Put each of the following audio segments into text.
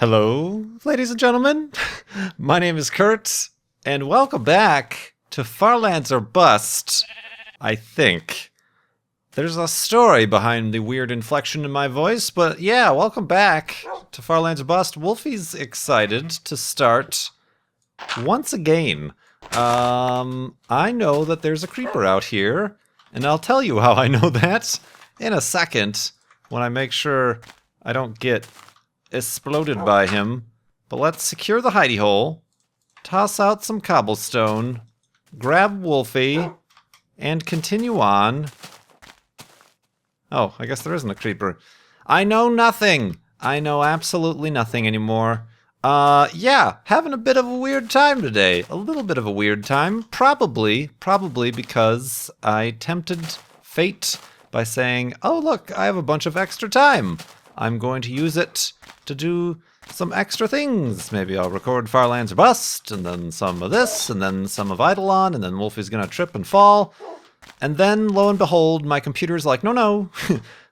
Hello, ladies and gentlemen. My name is Kurt, and welcome back to Farlands or Bust, I think. There's a story behind the weird inflection in my voice, but yeah, welcome back to Farlands or Bust. Wolfie's excited to start once again. I know that there's a creeper out here, and I'll tell you how I know that in a second when I make sure I don't get exploded by him. But let's secure the hidey hole, toss out some cobblestone, grab Wolfie, and continue on. Oh, I guess there isn't a creeper. I know nothing. I know absolutely nothing anymore. Yeah, having a bit of a weird time today. A little bit of a weird time. Probably because I tempted fate by saying, oh look, I have a bunch of extra time. I'm going to use it to do some extra things. Maybe I'll record Farlands or Bust, and then some of this, and then some of Eidolon, and then Wolfie's gonna trip and fall. And then, lo and behold, my computer's like, no,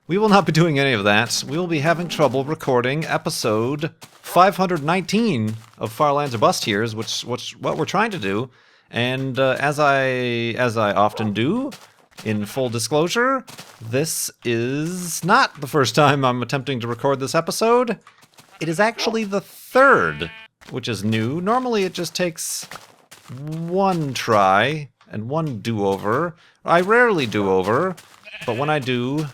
we will not be doing any of that. We will be having trouble recording episode 519 of Farlands or Bust here, which what we're trying to do. And as I often do, in full disclosure, this is not the first time I'm attempting to record this episode. It is actually the third, which is new. Normally it just takes one try and one do-over. I rarely do-over, but when I do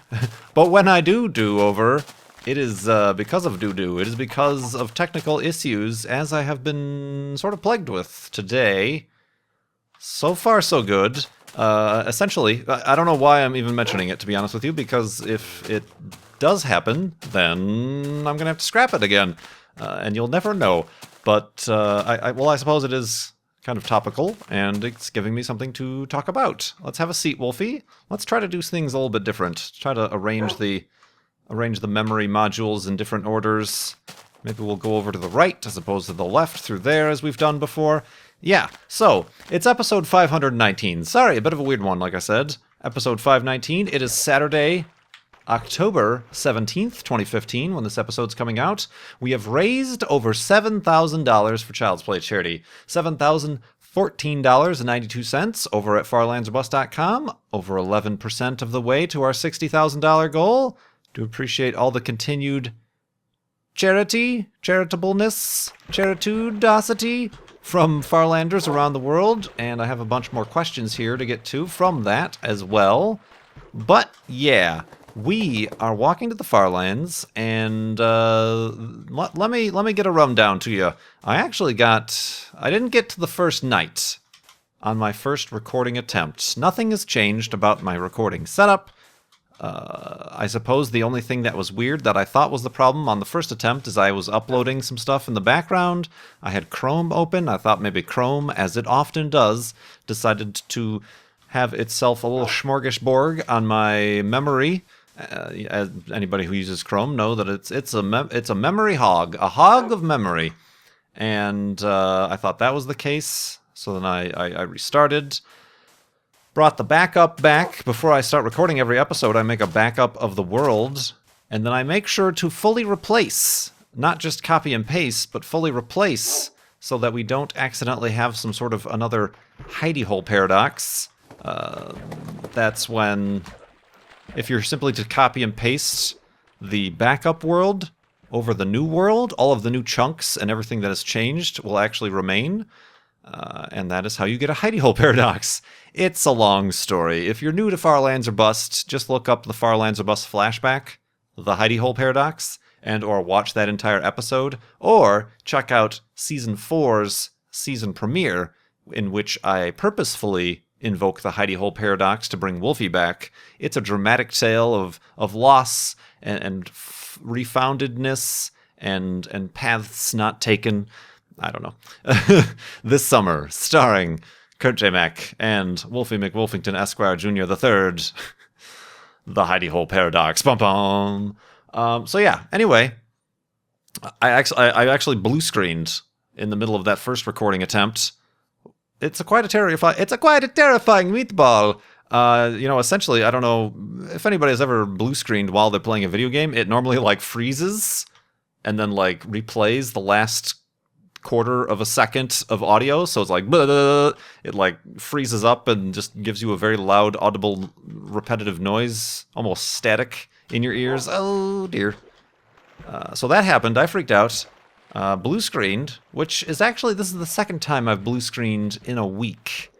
do-over, it is because of doo-doo. It is because of technical issues, as I have been sort of plagued with today. So far, so good. Essentially, I don't know why I'm even mentioning it, to be honest with you, because if it does happen, then I'm gonna have to scrap it again, and you'll never know. But I suppose it is kind of topical, and it's giving me something to talk about. Let's have a seat, Wolfie. Let's try to do things a little bit different. Try to arrange the memory modules in different orders. Maybe we'll go over to the right as opposed to the left through there, as we've done before. Yeah, so, it's episode 519. Sorry, a bit of a weird one, like I said. Episode 519. It is Saturday, October 17th, 2015, when this episode's coming out. We have raised over $7,000 for Child's Play charity. $7,014.92 over at farlandsorbust.com. Over 11% of the way to our $60,000 goal. Do appreciate all the continued charitableness, charitudosity from Farlanders around the world, and I have a bunch more questions here to get to from that as well. But yeah, we are walking to the Farlands, and let me get a rundown to you. I didn't get to the first night on my first recording attempt. Nothing has changed about my recording setup. I suppose the only thing that was weird that I thought was the problem on the first attempt is I was uploading some stuff in the background. I had Chrome open. I thought maybe Chrome, as it often does, decided to have itself a little smorgasbord on my memory. As anybody who uses Chrome know that it's a memory hog, a hog of memory. And I thought that was the case, so then I restarted. Brought the backup back. Before I start recording every episode, I make a backup of the world, and then I make sure to fully replace, not just copy and paste, but fully replace, so that we don't accidentally have some sort of another hidey hole paradox. That's when, if you're simply to copy and paste the backup world over the new world, all of the new chunks and everything that has changed will actually remain. And that is how you get a hidey hole paradox. It's a long story. If you're new to Farlands or Bust, just look up the Farlands or Bust flashback, the hidey hole paradox, and or watch that entire episode, or check out Season 4's season premiere, in which I purposefully invoke the hidey hole paradox to bring Wolfie back. It's a dramatic tale of loss and refoundedness and paths not taken. I don't know. This summer, starring KurtJMac and Wolfie McWolfington Esquire Jr. III. The hidey hole paradox. Bum bum. So yeah. Anyway, I actually blue screened in the middle of that first recording attempt. It's quite a terrifying meatball. Essentially, I don't know if anybody has ever blue screened while they're playing a video game. It normally freezes and then like replays the last quarter of a second of audio, so it's like blah, it like freezes up and just gives you a very loud, audible, repetitive noise, almost static in your ears. Oh dear. So that happened. I freaked out. Blue screened, which is actually, this is the second time I've blue screened in a week.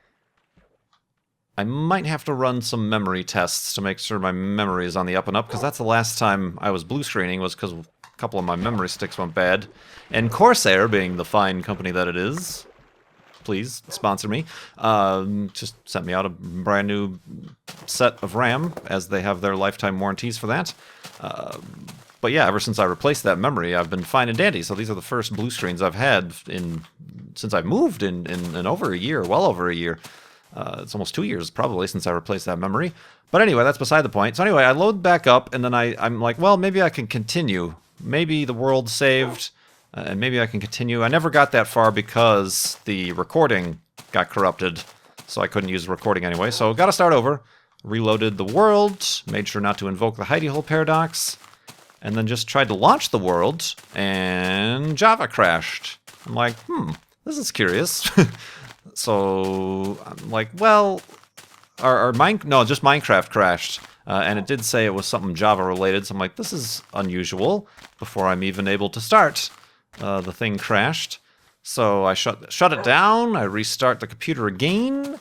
I might have to run some memory tests to make sure my memory is on the up and up, because that's the last time I was blue screening was because a couple of my memory sticks went bad. And Corsair, being the fine company that it is, please sponsor me, just sent me out a brand new set of RAM, as they have their lifetime warranties for that. But yeah, ever since I replaced that memory, I've been fine and dandy. So these are the first blue screens I've had since I've moved in over a year, well over a year. It's almost 2 years probably since I replaced that memory. But anyway, that's beside the point. So anyway, I load back up, and then I'm like, well, maybe I can continue. Maybe the world's saved, and maybe I can continue. I never got that far because the recording got corrupted, so I couldn't use the recording anyway. So got to start over. Reloaded the world, made sure not to invoke the hidey hole paradox, and then just tried to launch the world, and Java crashed. I'm like, this is curious. So I'm like, well, just Minecraft crashed, and it did say it was something Java related. So I'm like, this is unusual. Before I'm even able to start, the thing crashed. So I shut it down. I restart the computer again,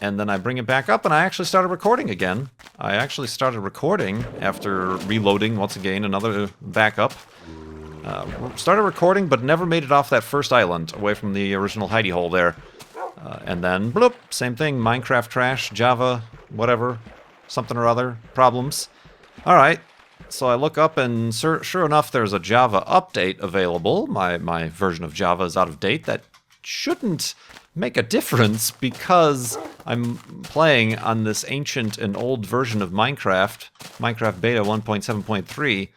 and then I bring it back up, and I actually started recording again. I actually started recording after reloading once again, another backup. Started recording, but never made it off that first island away from the original hidey hole there. And then, bloop, same thing, Minecraft crash, Java, whatever, something or other, problems. All right, so I look up, and sure enough, there's a Java update available. My version of Java is out of date. That shouldn't make a difference because I'm playing on this ancient and old version of Minecraft Beta 1.7.3.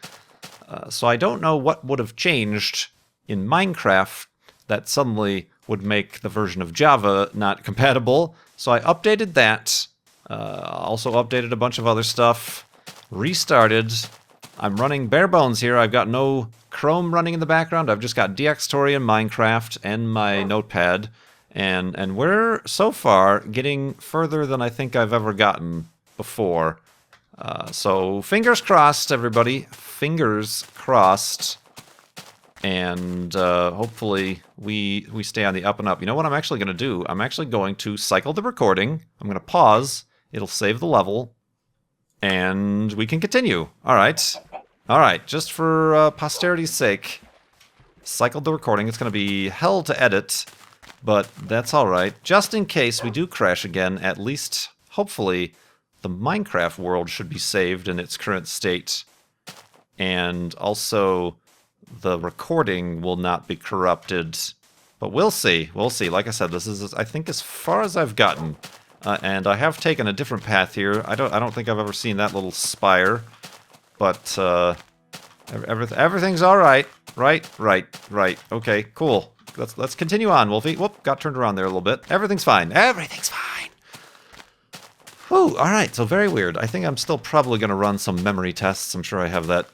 So I don't know what would have changed in Minecraft that suddenly would make the version of Java not compatible. So I updated that, also updated a bunch of other stuff, restarted. I'm running bare bones here. I've got no Chrome running in the background. I've just got DxTory and Minecraft and my notepad. And we're, so far, getting further than I think I've ever gotten before. So fingers crossed, everybody. Fingers crossed. And hopefully we stay on the up and up. You know what I'm actually going to do? I'm actually going to cycle the recording. I'm going to pause. It'll save the level. And we can continue. All right. All right. Just for posterity's sake, cycled the recording. It's going to be hell to edit, but that's all right. Just in case we do crash again, at least, hopefully, the Minecraft world should be saved in its current state. And also, the recording will not be corrupted. But we'll see. We'll see. Like I said, this is, I think, as far as I've gotten. And I have taken a different path here. I don't think I've ever seen that little spire. But everything's all right. Right. Okay, cool. Let's continue on, Wolfie. Whoop, got turned around there a little bit. Everything's fine. Everything's fine. Whew, all right, so very weird. I think I'm still probably going to run some memory tests. I'm sure I have that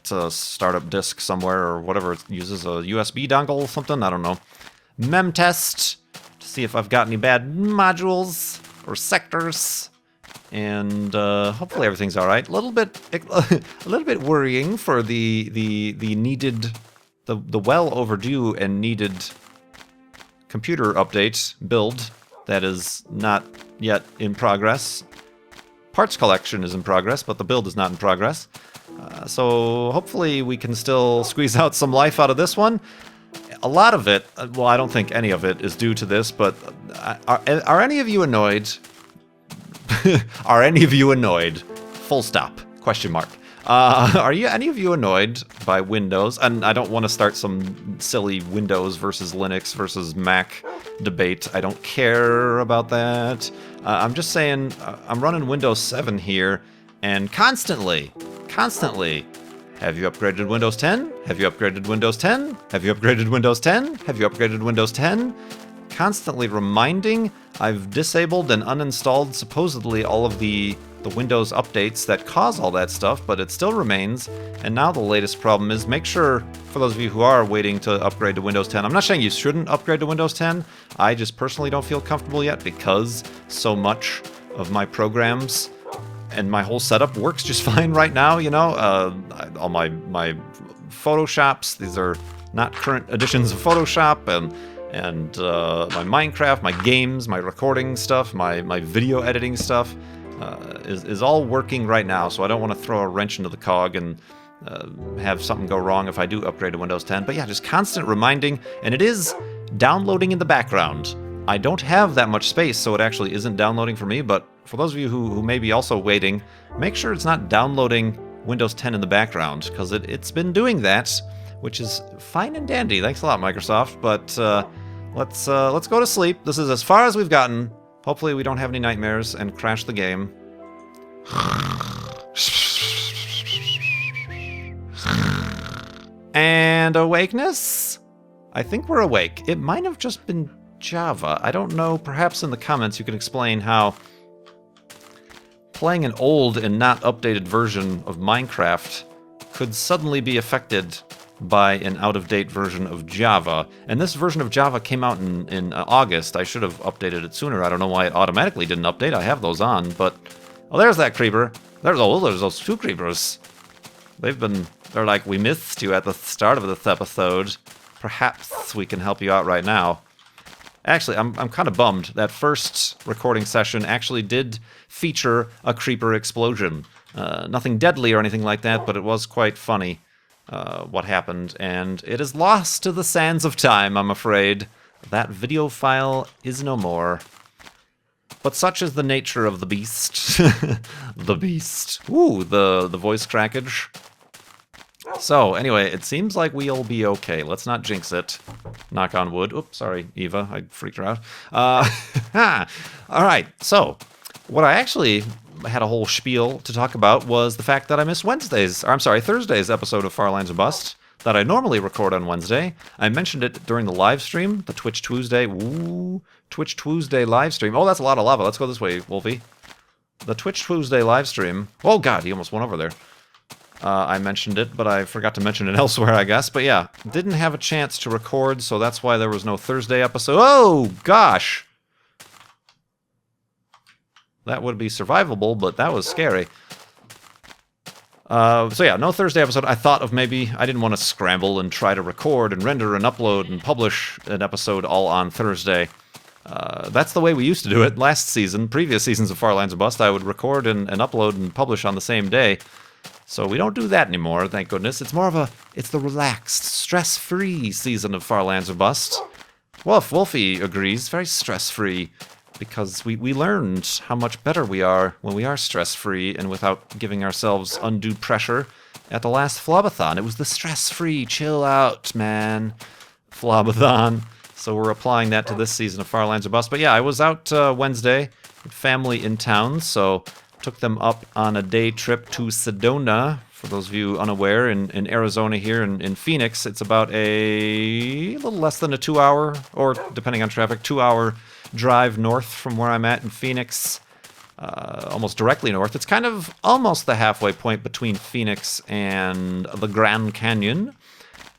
startup disk somewhere, or whatever it uses, a USB dongle or something. I don't know. Mem test to see if I've got any bad modules or sectors. And hopefully everything's all right. A little bit worrying for the needed, the well overdue and needed computer update build that is not yet in progress. Parts collection is in progress, but the build is not in progress. So hopefully we can still squeeze out some life out of this one. A lot of it, well, I don't think any of it is due to this, but are any of you annoyed? Are any of you annoyed? Full stop. Question mark. Are any of you annoyed by Windows? And I don't want to start some silly Windows versus Linux versus Mac debate. I don't care about that. I'm just saying, I'm running Windows 7 here, and constantly, have you upgraded Windows 10? Have you upgraded Windows 10? Have you upgraded Windows 10? Have you upgraded Windows 10? Constantly reminding I've disabled and uninstalled supposedly all of the the Windows updates that cause all that stuff, but it still remains. And now the latest problem is, make sure, for those of you who are waiting to upgrade to Windows 10, I'm not saying you shouldn't upgrade to Windows 10. I just personally don't feel comfortable yet because so much of my programs and my whole setup works just fine right now, you know? All my Photoshops, these are not current editions of Photoshop, and my Minecraft, my games, my recording stuff, my video editing stuff is all working right now, so I don't want to throw a wrench into the cog and have something go wrong if I do upgrade to Windows 10. But yeah, just constant reminding, and it is downloading in the background. I don't have that much space, so it actually isn't downloading for me, but for those of you who may be also waiting, make sure it's not downloading Windows 10 in the background, because it's been doing that, which is fine and dandy. Thanks a lot, Microsoft, but let's go to sleep. This is as far as we've gotten. Hopefully we don't have any nightmares and crash the game. And awakeness? I think we're awake. It might have just been Java. I don't know. Perhaps in the comments you can explain how playing an old and not updated version of Minecraft could suddenly be affected by an out-of-date version of Java. And this version of Java came out in August. I should have updated it sooner. I don't know why it automatically didn't update. I have those on, but... Oh, there's that creeper. There's those two creepers. They're like, we missed you at the start of this episode. Perhaps we can help you out right now. Actually, I'm kind of bummed. That first recording session actually did feature a creeper explosion. Nothing deadly or anything like that, but it was quite funny what happened. And it is lost to the sands of time, I'm afraid. That video file is no more. But such is the nature of the beast. The beast. Ooh, the voice crackage. So, anyway, it seems like we'll be okay. Let's not jinx it. Knock on wood. Oops, sorry, Eva. I freaked her out. Alright, so, what I actually had a whole spiel to talk about was the fact that I missed Thursday's episode of Far Lines of Bust that I normally record on Wednesday. I mentioned it during the live stream, the Twitch Tuesday. Ooh, Twitch Tuesday live stream. Oh, that's a lot of lava. Let's go this way, Wolfie. The Twitch Tuesday live stream. Oh, God, he almost went over there. I mentioned it, but I forgot to mention it elsewhere, I guess. But yeah, didn't have a chance to record, so that's why there was no Thursday episode. Oh, gosh! That would be survivable, but that was scary. So yeah, no Thursday episode. I thought of maybe, I didn't want to scramble and try to record and render and upload and publish an episode all on Thursday. That's the way we used to do it last season. Previous seasons of Far Lines of Bust, I would record and upload and publish on the same day. So we don't do that anymore, thank goodness. It's more of it's the relaxed, stress-free season of Far Lands of Bust. Wolfie agrees, very stress-free, because we learned how much better we are when we are stress-free and without giving ourselves undue pressure at the last Flobathon. It was the stress-free, chill out, man, Flobathon. So we're applying that to this season of Far Lands of Bust. But yeah, I was out Wednesday with family in town, so... took them up on a day trip to Sedona. For those of you unaware, in Arizona here in Phoenix, it's about a little less than a 2-hour, or depending on traffic, 2-hour drive north from where I'm at in Phoenix. Almost directly north. It's kind of almost the halfway point between Phoenix and the Grand Canyon.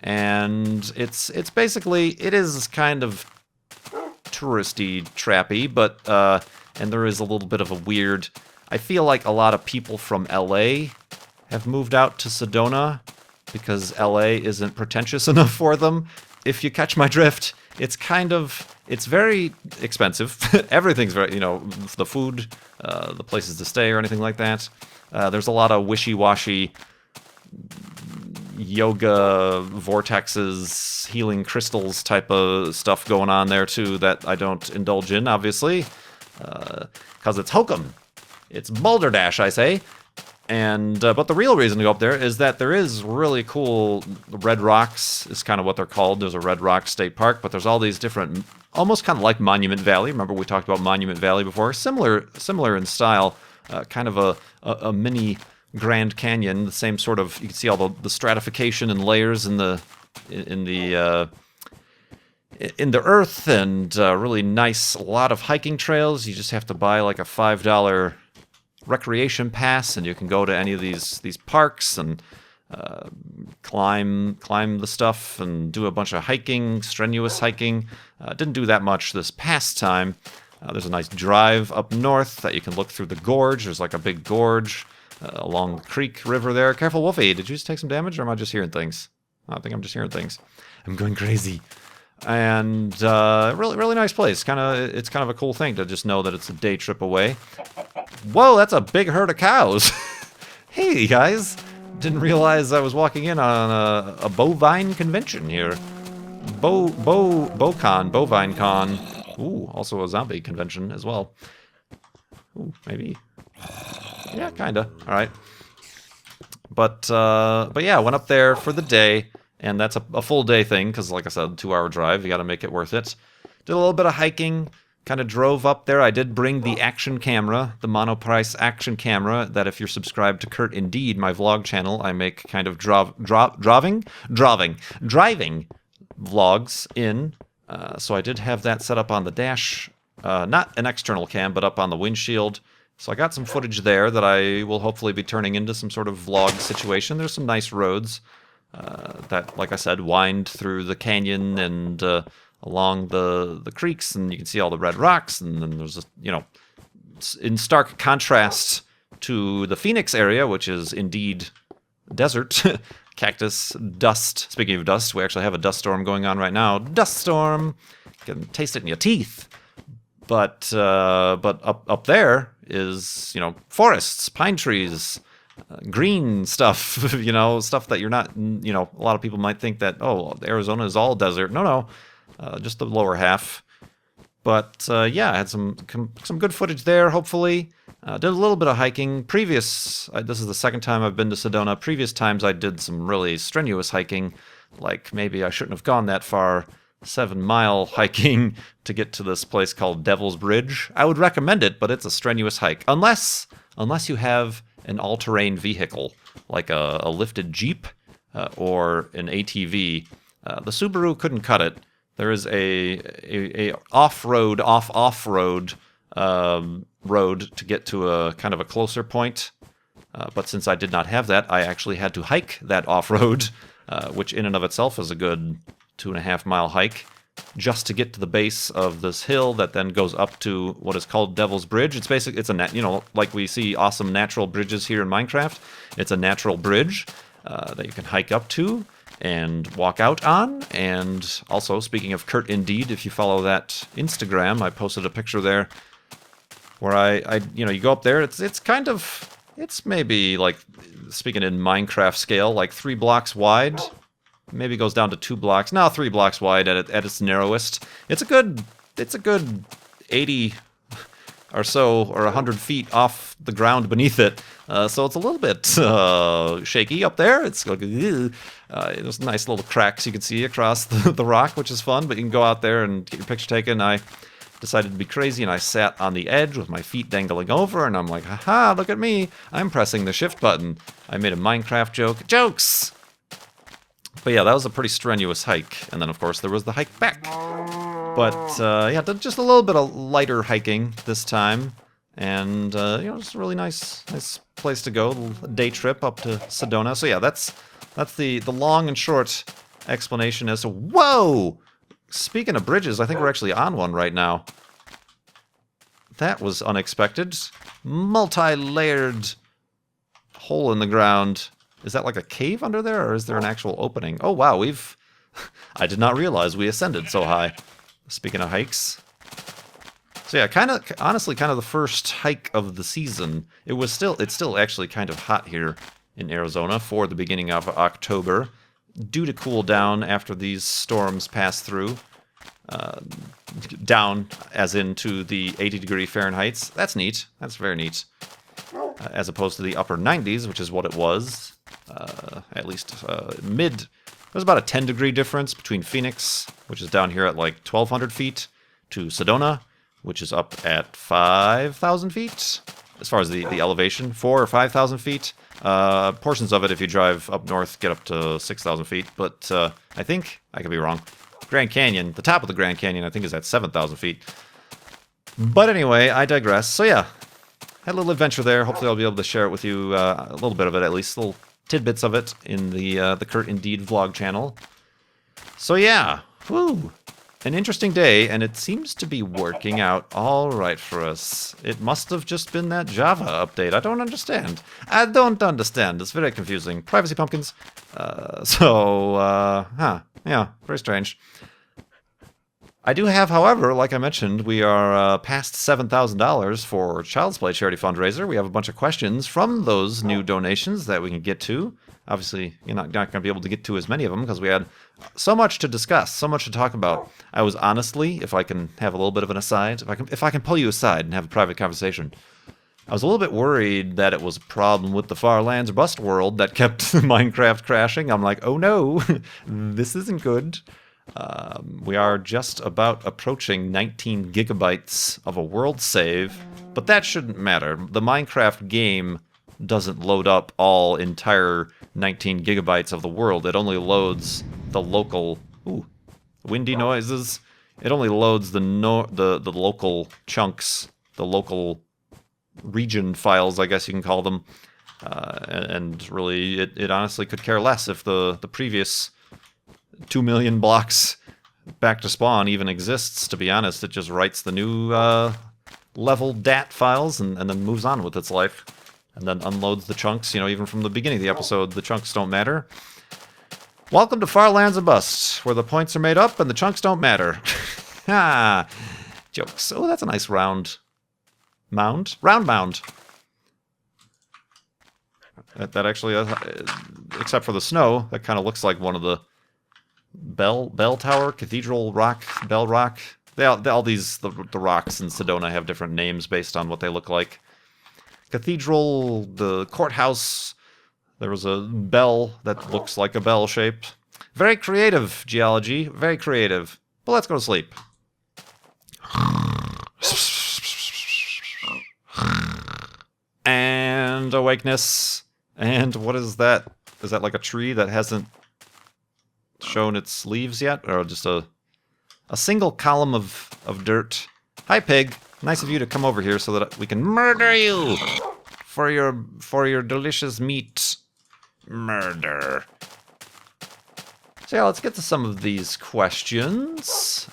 And it's basically, it is kind of touristy, trappy, but, and there is a little bit of a weird... I feel like a lot of people from LA have moved out to Sedona because LA isn't pretentious enough for them. If you catch my drift, it's very expensive. Everything's very, the food, the places to stay or anything like that. There's a lot of wishy-washy yoga vortexes, healing crystals type of stuff going on there too that I don't indulge in, obviously, because it's hokum. It's balderdash, I say. And but the real reason to go up there is that there is really cool Red Rocks is kind of what they're called. There's a Red Rock State Park, but there's all these different, almost kind of like Monument Valley. Remember we talked about Monument Valley before? Similar in style, kind of a mini Grand Canyon. The same sort of, you can see all the stratification and layers in the earth, and really nice, a lot of hiking trails. You just have to buy like a $5 recreation pass, and you can go to any of these parks and climb the stuff and do a bunch of hiking, strenuous hiking. Didn't do that much this past time. There's a nice drive up north that you can look through the gorge. There's like a big gorge along the creek river there. Careful, Wolfie. Did you just take some damage, or am I just hearing things? I think I'm just hearing things. I'm going crazy. And really nice place. It's kind of a cool thing to just know that it's a day trip away. Whoa, that's a big herd of cows. Hey guys, didn't realize I was walking in on a bovine convention here. Bovine con. Ooh, also a zombie convention as well. Ooh, maybe. Yeah, kinda. All right. But yeah, went up there for the day, and that's a full day thing because, like I said, 2-hour drive. You got to make it worth it. Did a little bit of hiking. Kind of drove up there. I did bring the action camera, the Monoprice action camera, that if you're subscribed to Kurt Indeed, my vlog channel, I make kind of driving vlogs in. So I did have that set up on the dash, not an external cam, but up on the windshield. So I got some footage there that I will hopefully be turning into some sort of vlog situation. There's some nice roads that, like I said, wind through the canyon and along the creeks, and you can see all the red rocks, and then there's in stark contrast to the Phoenix area, which is indeed desert, cactus, dust. Speaking of dust, we actually have a dust storm going on right now. Dust storm, you can taste it in your teeth. But up there is forests, pine trees, green stuff, stuff that you're not, a lot of people might think that, oh, Arizona is all desert. No. Just the lower half. But yeah, I had some good footage there, hopefully. Did a little bit of hiking. This is the second time I've been to Sedona. Previous times I did some really strenuous hiking. Like maybe I shouldn't have gone that far. 7-mile hiking to get to this place called Devil's Bridge. I would recommend it, but it's a strenuous hike. Unless you have an all-terrain vehicle, like a lifted Jeep or an ATV. The Subaru couldn't cut it. There is a off-road road to get to a kind of a closer point. But since I did not have that, I actually had to hike that off-road, which in and of itself is a good 2.5-mile hike, just to get to the base of this hill that then goes up to what is called Devil's Bridge. It's basically, like we see awesome natural bridges here in Minecraft. It's a natural bridge that you can hike up to and walk out on. And also, speaking of Kurt Indeed, if you follow that Instagram, I posted a picture there where you go up there. It's maybe like, speaking in Minecraft scale, like 3 blocks wide. Maybe goes down to 2 blocks. No, 3 blocks wide at its narrowest. It's a good 80 or so, or 100 feet off the ground beneath it. So it's a little bit shaky up there. It's like, there's nice little cracks you can see across the rock, which is fun. But you can go out there and get your picture taken. I decided to be crazy, and I sat on the edge with my feet dangling over, and I'm like, haha, look at me. I'm pressing the shift button. I made a Minecraft joke. Jokes! But yeah, that was a pretty strenuous hike. And then, of course, there was the hike back. But, yeah, just a little bit of lighter hiking this time. And, just a really nice place to go. A day trip up to Sedona. So, yeah, that's the long and short explanation as to... Whoa! Speaking of bridges, I think we're actually on one right now. That was unexpected. Multi-layered hole in the ground. Is that like a cave under there, or is there an actual opening? Oh, wow, I did not realize we ascended so high. Speaking of hikes. So yeah, honestly, kind of the first hike of the season. It's still actually kind of hot here in Arizona for the beginning of October. Due to cool down after these storms pass through. Down, as into the 80-degree Fahrenheit. That's neat. That's very neat. As opposed to the upper 90s, which is what it was. At least mid. There's about a 10-degree difference between Phoenix, which is down here at like 1,200 feet, to Sedona, which is up at 5,000 feet, as far as the elevation, 4,000 or 5,000 feet. Portions of it, if you drive up north, get up to 6,000 feet, but I think, I could be wrong, Grand Canyon, the top of the Grand Canyon, I think is at 7,000 feet. But anyway, I digress. So yeah, had a little adventure there. Hopefully I'll be able to share it with you, a little bit of it at least, little tidbits of it in the Kurt Indeed vlog channel. So yeah, woo! An interesting day, and it seems to be working out all right for us. It must have just been that Java update. I don't understand. I don't understand. It's very confusing. Privacy pumpkins. Yeah, very strange. I do have, however, like I mentioned, we are past $7,000 for Child's Play charity fundraiser. We have a bunch of questions from those new donations that we can get to. Obviously, you're not going to be able to get to as many of them because we had so much to discuss, so much to talk about. I was honestly, if I can have a little bit of an aside, if I can pull you aside and have a private conversation, I was a little bit worried that it was a problem with the Far Lands Bust world that kept Minecraft crashing. I'm like, oh no, this isn't good. We are just about approaching 19 gigabytes of a world save, but that shouldn't matter. The Minecraft game doesn't load up all entire 19 gigabytes of the world. It only loads the local... Ooh, windy noises. It only loads the local chunks, the local region files, I guess you can call them. And really, it honestly could care less if the previous 2 million blocks back to spawn even exists, to be honest. It just writes the new level DAT files and then moves on with its life. And then unloads the chunks, even from the beginning of the episode, the chunks don't matter. Welcome to Far Lands of Bust, where the points are made up and the chunks don't matter. Ha! Jokes. Oh, that's a nice round mound. Round mound. That actually, except for the snow, that kind of looks like one of the bell tower, cathedral rock, bell rock. All these, the rocks in Sedona have different names based on what they look like. Cathedral, the courthouse, there was a bell that looks like a bell shaped. Very creative, geology, very creative. But let's go to sleep. And awakeness. And what is that? Is that like a tree that hasn't shown its leaves yet? Or just a single column of dirt? Hi, pig. Nice of you to come over here so that we can murder you for your delicious meat. Murder. So yeah, let's get to some of these questions,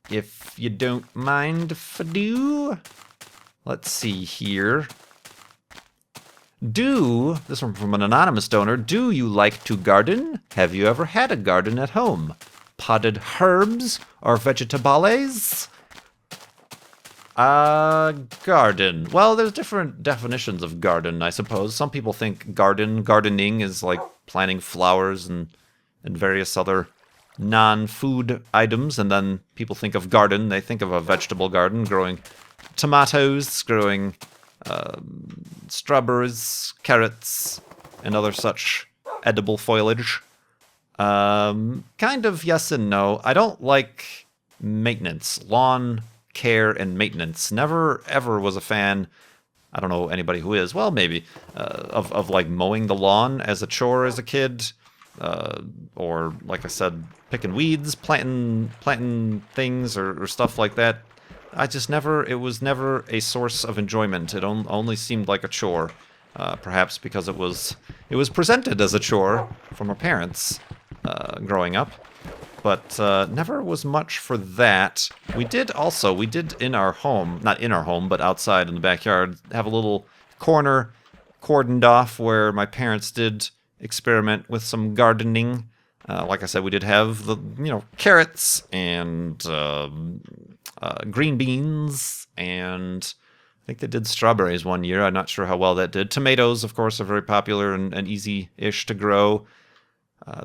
if you don't mind if I do. Let's see here. This one from an anonymous donor, do you like to garden? Have you ever had a garden at home? Potted herbs or vegetables? Garden. Well, there's different definitions of garden, I suppose. Some people think gardening is like planting flowers and various other non-food items, and then people think of garden, they think of a vegetable garden, growing tomatoes, growing strawberries, carrots, and other such edible foliage. Kind of yes and no. I don't like maintenance, lawn care and maintenance. Never ever was a fan, I don't know anybody who is, well maybe, of like mowing the lawn as a chore as a kid, or like I said, picking weeds, planting things or stuff like that. It was never a source of enjoyment. It only seemed like a chore, perhaps because it was presented as a chore from our parents growing up. But never was much for that. We did in our home, not in our home, but outside in the backyard, have a little corner cordoned off where my parents did experiment with some gardening. Like I said, we did have the carrots and green beans, and I think they did strawberries one year. I'm not sure how well that did. Tomatoes, of course, are very popular and easy-ish to grow.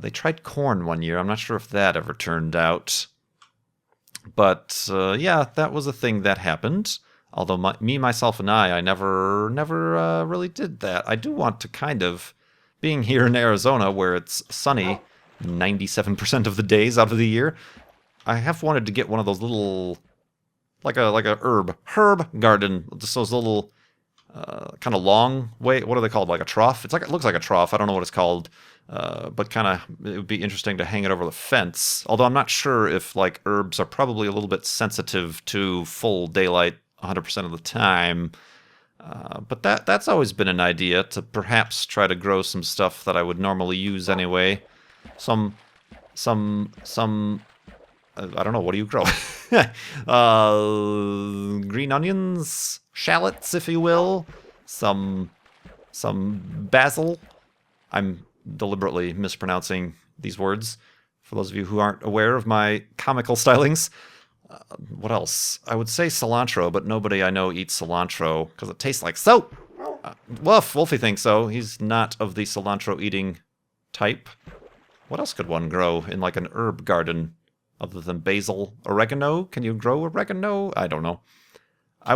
They tried corn one year. I'm not sure if that ever turned out. But, yeah, that was a thing that happened. Although myself, and I never really did that. I do want to kind of, being here in Arizona where it's sunny 97% of the days out of the year, I have wanted to get one of those little, like a herb garden. Just those little, kind of long, what are they called? Like a trough? It looks like a trough. I don't know what it's called. But kind of, it would be interesting to hang it over the fence. Although I'm not sure if, like, herbs are probably a little bit sensitive to full daylight 100% of the time. But that's always been an idea, to perhaps try to grow some stuff that I would normally use anyway. Some I don't know, what do you grow? Green onions, shallots, if you will. Some basil. I'm deliberately mispronouncing these words, for those of you who aren't aware of my comical stylings. What else? I would say cilantro, but nobody I know eats cilantro, because it tastes like soap. Wolfie thinks so. He's not of the cilantro-eating type. What else could one grow in, like, an herb garden, other than basil? Oregano? Can you grow oregano? I don't know. I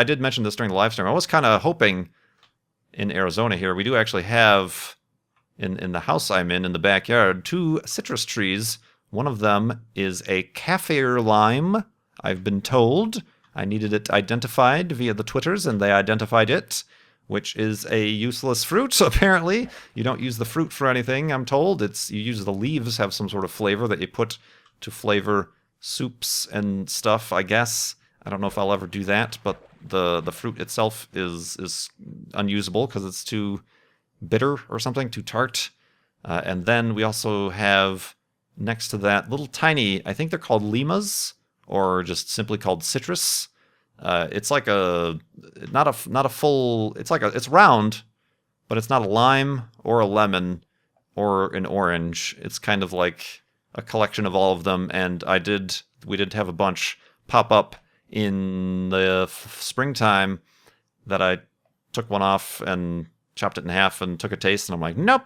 did mention this during the live stream. I was kind of hoping in Arizona here, we do actually have, in the house I'm in the backyard, 2 citrus trees. One of them is a kaffir lime, I've been told. I needed it identified via the Twitters, and they identified it, which is a useless fruit, apparently. You don't use the fruit for anything, I'm told. You use the leaves, have some sort of flavor that you put to flavor soups and stuff, I guess. I don't know if I'll ever do that, but the fruit itself is unusable because it's too bitter or something, too tart. And then we also have, next to that, little tiny, I think they're called limas, or just simply called citrus. It's like not a full, it's round, but it's not a lime or a lemon or an orange. It's kind of like a collection of all of them, and we did have a bunch pop up in the springtime that I took one off and chopped it in half and took a taste, and I'm like, nope,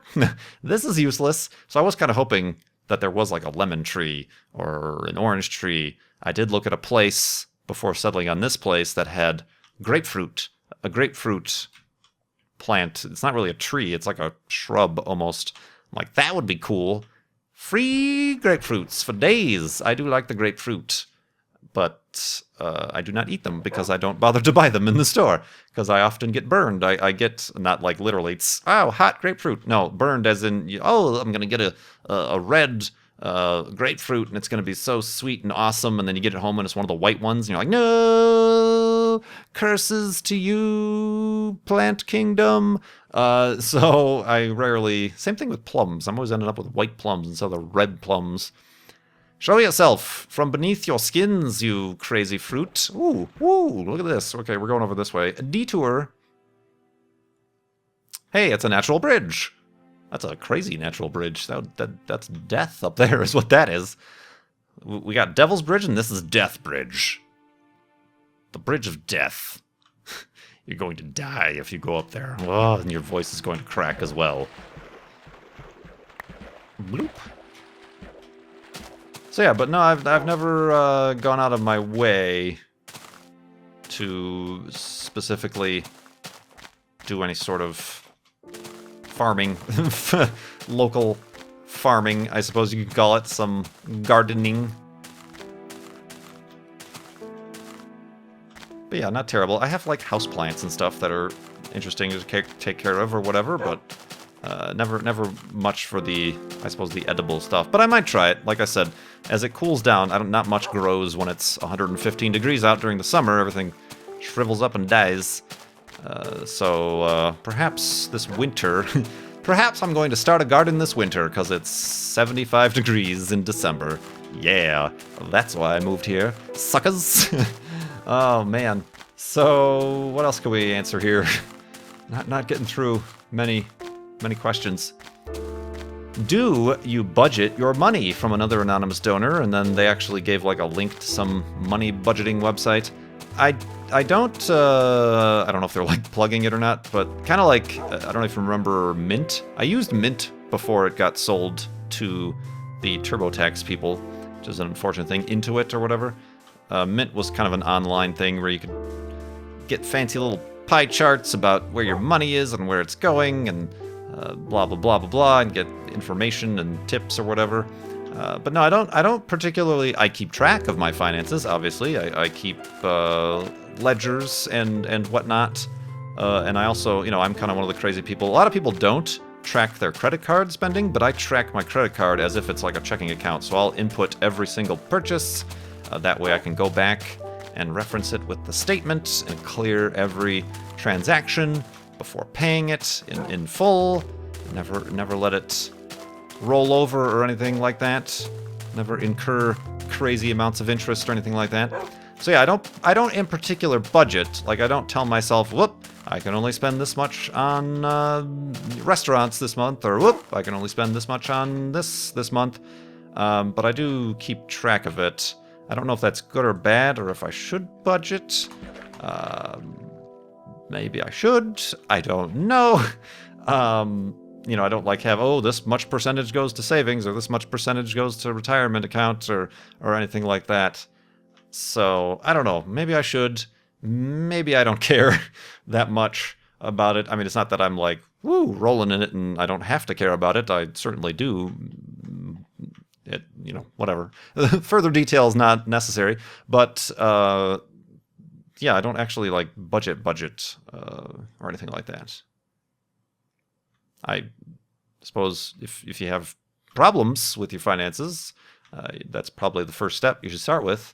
this is useless. So I was kind of hoping that there was like a lemon tree or an orange tree. I did look at a place before settling on this place that had a grapefruit plant. It's not really a tree, it's like a shrub almost. I'm like, that would be cool. Free grapefruits for days. I do like the grapefruit, but I do not eat them because I don't bother to buy them in the store, because I often get burned. I get, not like literally, it's, oh, hot grapefruit. No, burned as in, I'm going to get a red grapefruit, and it's going to be so sweet and awesome, and then you get it home and it's one of the white ones, and you're like, no, curses to you, plant kingdom. So I rarely, same thing with plums. I'm always ending up with white plums instead of the red plums. Show yourself from beneath your skins, you crazy fruit. Ooh, look at this. Okay, we're going over this way. A detour. Hey, it's a natural bridge. That's a crazy natural bridge. That's death up there is what that is. We got Devil's Bridge, and this is Death Bridge. The Bridge of Death. You're going to die if you go up there. Oh, and your voice is going to crack as well. Bloop. So yeah, but no, I've never gone out of my way to specifically do any sort of farming, local farming, I suppose you could call it, some gardening. But yeah, not terrible. I have like houseplants and stuff that are interesting to take care of or whatever, but never much for the, I suppose, the edible stuff. But I might try it. Like I said, as it cools down, not much grows when it's 115 degrees out during the summer. Everything shrivels up and dies. So perhaps this winter, perhaps I'm going to start a garden this winter because it's 75 degrees in December. Yeah, that's why I moved here. Suckers. Oh, man. So what else can we answer here? Not getting through many questions. Do you budget your money from another anonymous donor? And then they actually gave like a link to some money budgeting website. I don't know if they're like plugging it or not, but kind of like, I don't know if you remember Mint. I used Mint before it got sold to the TurboTax people, which is an unfortunate thing, Intuit or whatever. Mint was kind of an online thing where you could get fancy little pie charts about where your money is and where it's going, and blah blah blah blah blah, and get information and tips or whatever. But no, I don't particularly. I keep track of my finances. Obviously, I keep ledgers and whatnot. And I also, I'm kind of one of the crazy people. A lot of people don't track their credit card spending, but I track my credit card as if it's like a checking account. So I'll input every single purchase. That way I can go back and reference it with the statement and clear every transaction before paying it in full. Never let it roll over or anything like that. Never incur crazy amounts of interest or anything like that. So yeah, I don't in particular budget. Like, I don't tell myself, whoop, I can only spend this much on restaurants this month, or whoop, I can only spend this much on this month. But I do keep track of it. I don't know if that's good or bad, or if I should budget. Maybe I should. I don't know. You know, I don't like have, oh, this much percentage goes to savings, or this much percentage goes to retirement accounts, or anything like that. So, I don't know. Maybe I should. Maybe I don't care that much about it. I mean, it's not that I'm like, woo, rolling in it and I don't have to care about it. I certainly do. It, you know, whatever. Further detail is not necessary. But, yeah, I don't actually like budget or anything like that. I suppose if you have problems with your finances, that's probably the first step you should start with.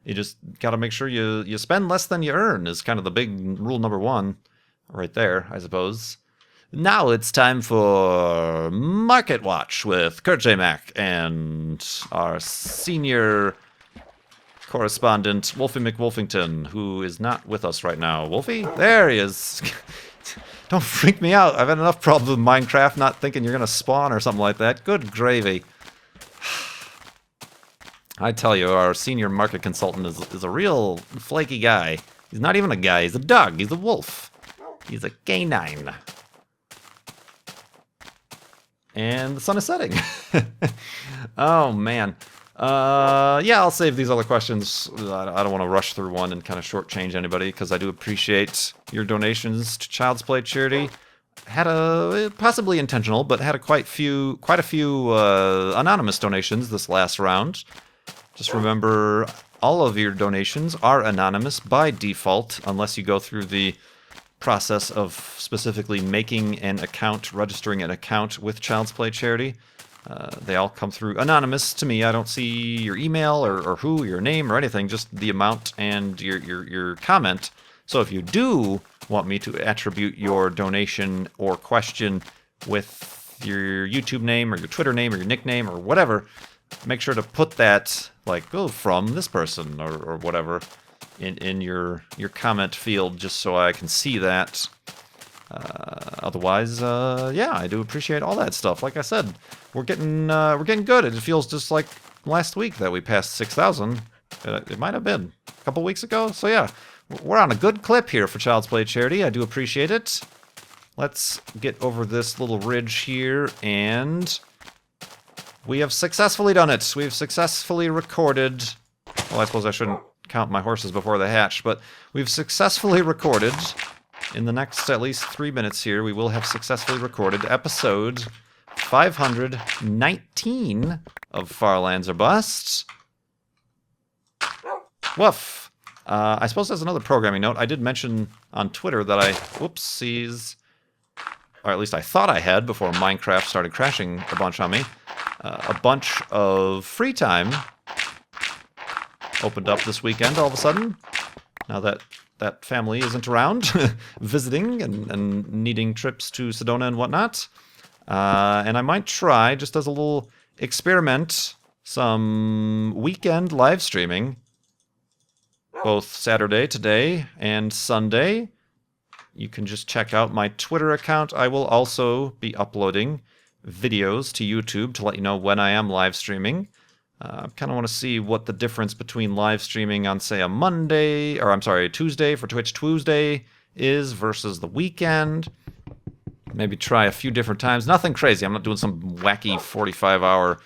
You just got to make sure you spend less than you earn is kind of the big rule number one right there, I suppose. Now it's time for Market Watch with KurtJMac and our senior correspondent, Wolfie McWolfington, who is not with us right now. Wolfie? There he is. Don't freak me out. I've had enough problems with Minecraft, not thinking you're going to spawn or something like that. Good gravy. I tell you, our senior market consultant is a real flaky guy. He's not even a guy. He's a dog. He's a wolf. He's a canine. And the sun is setting. Oh, man. Yeah, I'll save these other questions. I don't want to rush through one and kind of shortchange anybody, because I do appreciate your donations to Child's Play charity. Had a, possibly intentional, but had quite a few anonymous donations this last round. Just remember, all of your donations are anonymous by default, unless you go through the process of specifically making an account, registering an account with Child's Play charity. They all come through anonymous to me. I don't see your email or who, your name or anything, just the amount and your comment. So if you do want me to attribute your donation or question with your YouTube name or your Twitter name or your nickname or whatever, make sure to put that, like, oh, from this person or whatever in your comment field, just so I can see that. Otherwise, yeah, I do appreciate all that stuff. Like I said, we're getting good. It feels just like last week that we passed 6,000. It might have been a couple weeks ago. So yeah, we're on a good clip here for Child's Play charity. I do appreciate it. Let's get over this little ridge here, and we have successfully done it. We've successfully recorded. Well, I suppose I shouldn't count my horses before they hatch, but we've successfully recorded. In the next at least 3 minutes here, we will have successfully recorded episode 519 of Farlands or Busts. Woof. I suppose there's another programming note. I did mention on Twitter that whoopsies, or at least I thought I had before Minecraft started crashing a bunch on me. A bunch of free time opened up this weekend all of a sudden. Now that family isn't around, visiting and needing trips to Sedona and whatnot. And I might try, just as a little experiment, some weekend live streaming. Both Saturday, today, and Sunday. You can just check out my Twitter account. I will also be uploading videos to YouTube to let you know when I am live streaming. I kind of want to see what the difference between live streaming on, say, a Monday, or I'm sorry, Tuesday for Twitch Tuesday is versus the weekend. Maybe try a few different times. Nothing crazy. I'm not doing some wacky 45-hour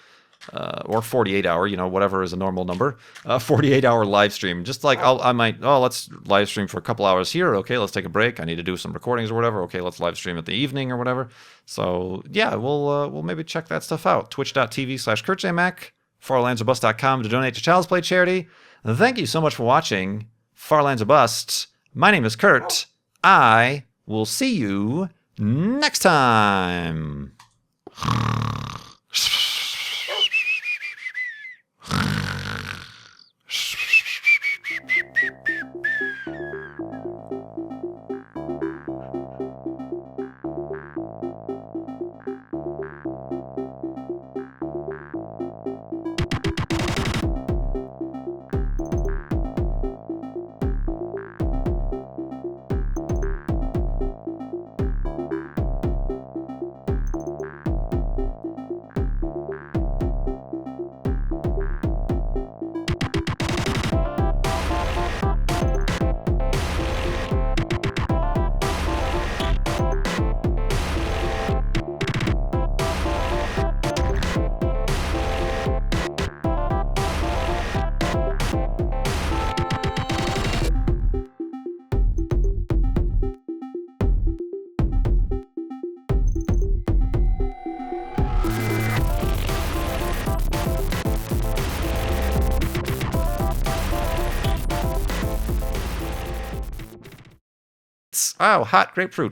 or 48-hour, you know, whatever is a normal number, 48-hour live stream. Just like let's live stream for a couple hours here. Okay, let's take a break. I need to do some recordings or whatever. Okay, let's live stream at the evening or whatever. So yeah, we'll maybe check that stuff out. Twitch.tv/KurtJMac. FarlandsOrBust.com to donate to Child's Play charity. Thank you so much for watching Farlands or Bust. My name is Kurt. I will see you next time. it's, oh, hot grapefruit.